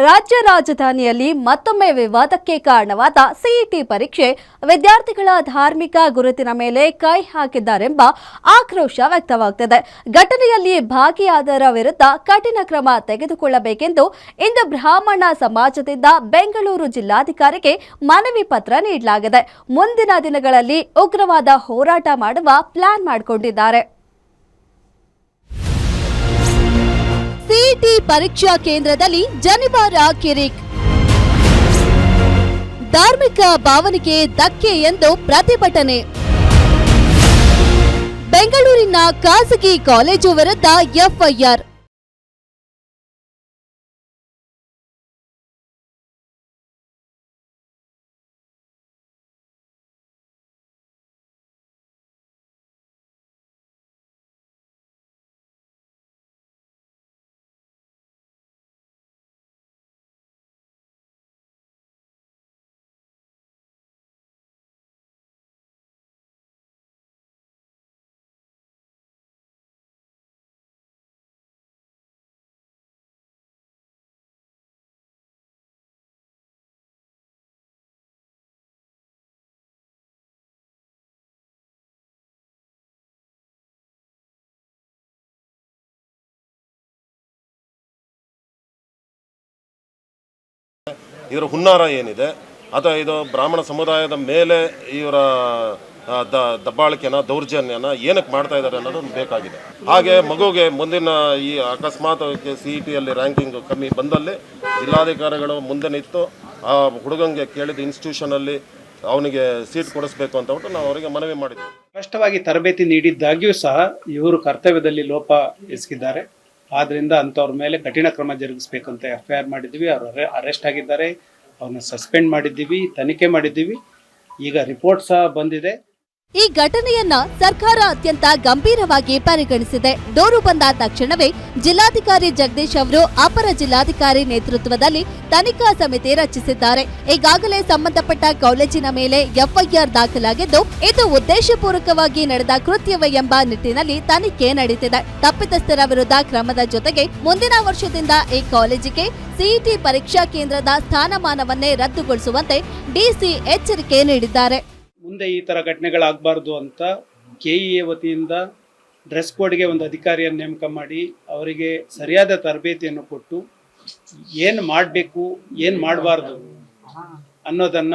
ರಾಜ್ಯ ರಾಜಧಾನಿಯಲ್ಲಿ ಮತ್ತೊಮ್ಮೆ ವಿವಾದಕ್ಕೆ ಕಾರಣವಾದ ಸಿಇಟಿ ಪರೀಕ್ಷೆ ವಿದ್ಯಾರ್ಥಿಗಳ ಧಾರ್ಮಿಕ ಗುರುತಿನ ಮೇಲೆ ಕೈ ಹಾಕಿದ್ದಾರೆಂಬ ಆಕ್ರೋಶ ವ್ಯಕ್ತವಾಗುತ್ತಿದೆ. ಘಟನೆಯಲ್ಲಿ ಭಾಗಿಯಾದವರ ವಿರುದ್ಧ ಕಠಿಣ ಕ್ರಮ ತೆಗೆದುಕೊಳ್ಳಬೇಕೆಂದು ಇಂದು ಬ್ರಾಹ್ಮಣ ಸಮಾಜದಿಂದ ಬೆಂಗಳೂರು ಜಿಲ್ಲಾಧಿಕಾರಿಗೆ ಮನವಿ ಪತ್ರ ನೀಡಲಾಗಿದೆ. ಮುಂದಿನ ದಿನಗಳಲ್ಲಿ ಉಗ್ರವಾದ ಹೋರಾಟ ಮಾಡುವ ಪ್ಲಾನ್ ಮಾಡಿಕೊಂಡಿದ್ದಾರೆ. ಸಿಇಟಿ ಪರೀಕ್ಷಾ ಕೇಂದ್ರದಲ್ಲಿ ಜನಿವಾರ ಕಿರಿಕ್, ಧಾರ್ಮಿಕ ಭಾವನೆಗೆ ಧಕ್ಕೆ ಎಂದು ಪ್ರತಿಭಟನೆ. ಬೆಂಗಳೂರಿನ ಖಾಸಗಿ ಕಾಲೇಜು ವಿರುದ್ಧ ಎಫ್ಐಆರ್. ಇದರ ಹುನ್ನಾರ ಏನಿದೆ ಅಥವಾ ಇದು ಬ್ರಾಹ್ಮಣ ಸಮುದಾಯದ ಮೇಲೆ ಇವರ ದಬ್ಬಾಳಿಕೆನ ದೌರ್ಜನ್ಯನ ಏನಕ್ಕೆ ಮಾಡ್ತಾ ಇದ್ದಾರೆ ಅನ್ನೋದು ಬೇಕಾಗಿದೆ. ಹಾಗೆ ಮಗುಗೆ ಮುಂದಿನ ಈ ಅಕಸ್ಮಾತ್ ಸಿಇಟಿಯಲ್ಲಿ ರ್ಯಾಂಕಿಂಗ್ ಕಮ್ಮಿ ಬಂದಲ್ಲಿ ಜಿಲ್ಲಾಧಿಕಾರಿಗಳು ಮುಂದೆ ನಿಂತು ಆ ಹುಡುಗಂಗೆ ಕೇಳಿದ ಇನ್ಸ್ಟಿಟ್ಯೂಷನಲ್ಲಿ ಅವನಿಗೆ ಸೀಟ್ ಕೊಡಿಸ್ಬೇಕು ಅಂತ ಬಿಟ್ಟು ನಾವು ಅವರಿಗೆ ಮನವಿ ಮಾಡಿದ್ವಿ. ಸ್ಪಷ್ಟವಾಗಿ ತರಬೇತಿ ನೀಡಿದ್ದಾಗ್ಯೂ ಸಹ ಇವರು ಕರ್ತವ್ಯದಲ್ಲಿ ಲೋಪ ಎಸಗಿದ್ದಾರೆ. ಆದ್ರಿಂದ ಅಂಥವ್ರ ಮೇಲೆ ಕಠಿಣ ಕ್ರಮ ಜರುಗಿಸ್ಬೇಕಂತ ಎಫ್ಐಆರ್ ಮಾಡಿದ್ದೀವಿ. ಅವರು ಅರೆಸ್ಟ್ ಆಗಿದ್ದಾರೆ, ಅವ್ರನ್ನ ಸಸ್ಪೆಂಡ್ ಮಾಡಿದ್ದೀವಿ, ತನಿಖೆ ಮಾಡಿದ್ದೀವಿ. ಈಗ ರಿಪೋರ್ಟ್ ಸಹ ಬಂದಿದೆ. ಈ ಘಟನೆಯನ್ನ ಸರ್ಕಾರ ಅತ್ಯಂತ ಗಂಭೀರವಾಗಿ ಪರಿಗಣಿಸಿದೆ. ದೂರು ಬಂದ ತಕ್ಷಣವೇ ಜಿಲ್ಲಾಧಿಕಾರಿ ಜಗದೀಶ್ ಅವರು ಅಪರ ಜಿಲ್ಲಾಧಿಕಾರಿ ನೇತೃತ್ವದಲ್ಲಿ ತನಿಖಾ ಸಮಿತಿ ರಚಿಸಿದ್ದಾರೆ. ಈಗಾಗಲೇ ಸಂಬಂಧಪಟ್ಟ ಕಾಲೇಜಿನ ಮೇಲೆ ಎಫ್ಐಆರ್ ದಾಖಲಾಗಿದ್ದು, ಇದು ಉದ್ದೇಶಪೂರ್ವಕವಾಗಿ ನಡೆದ ಕೃತ್ಯವೇ ಎಂಬ ನಿಟ್ಟಿನಲ್ಲಿ ತನಿಖೆ ನಡೆದಿದೆ. ತಪ್ಪಿತಸ್ಥರ ವಿರುದ್ಧ ಕ್ರಮದ ಜೊತೆಗೆ ಮುಂದಿನ ವರ್ಷದಿಂದ ಈ ಕಾಲೇಜಿಗೆ ಸಿಇಟಿ ಪರೀಕ್ಷಾ ಕೇಂದ್ರದ ಸ್ಥಾನಮಾನವನ್ನೇ ರದ್ದುಗೊಳಿಸುವಂತೆ ಡಿಸಿ ಎಚ್ಚರಿಕೆ ನೀಡಿದ್ದಾರೆ. ಮುಂದೆ ಈ ಥರ ಘಟನೆಗಳಾಗಬಾರ್ದು ಅಂತ ಕೆಇಎ ವತಿಯಿಂದ ಡ್ರೆಸ್ ಕೋಡ್ಗೆ ಒಂದು ಅಧಿಕಾರಿಯನ್ನು ನೇಮಕ ಮಾಡಿ ಅವರಿಗೆ ಸರಿಯಾದ ತರಬೇತಿಯನ್ನು ಕೊಟ್ಟು ಏನು ಮಾಡಬೇಕು ಏನು ಮಾಡಬಾರ್ದು ಅನ್ನೋದನ್ನ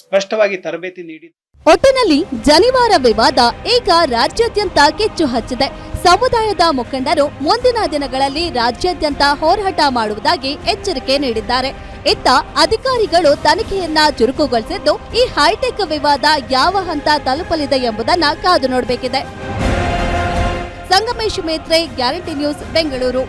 ಸ್ಪಷ್ಟವಾಗಿ ತರಬೇತಿ ನೀಡಿ. ಒಟ್ಟಿನಲ್ಲಿ ಜನಿವಾರ ವಿವಾದ ಈಗ ರಾಜ್ಯಾದ್ಯಂತ ಕಿಚ್ಚು ಹಚ್ಚಿದೆ. ಸಮುದಾಯದ ಮುಖಂಡರು ಮುಂದಿನ ದಿನಗಳಲ್ಲಿ ರಾಜ್ಯಾದ್ಯಂತ ಹೋರಾಟ ಮಾಡುವುದಾಗಿ ಎಚ್ಚರಿಕೆ ನೀಡಿದ್ದಾರೆ. ಇತ್ತ ಅಧಿಕಾರಿಗಳು ತನಿಖೆಯನ್ನ ಚುರುಕುಗೊಳಿಸಿದ್ದು, ಈ ಹೈಟೆಕ್ ವಿವಾದ ಯಾವ ಹಂತ ತಲುಪಲಿದೆ ಎಂಬುದನ್ನ ಕಾದು ನೋಡಬೇಕಿದೆ. Sangamesh Metre, Guarantee News, Bengaluru.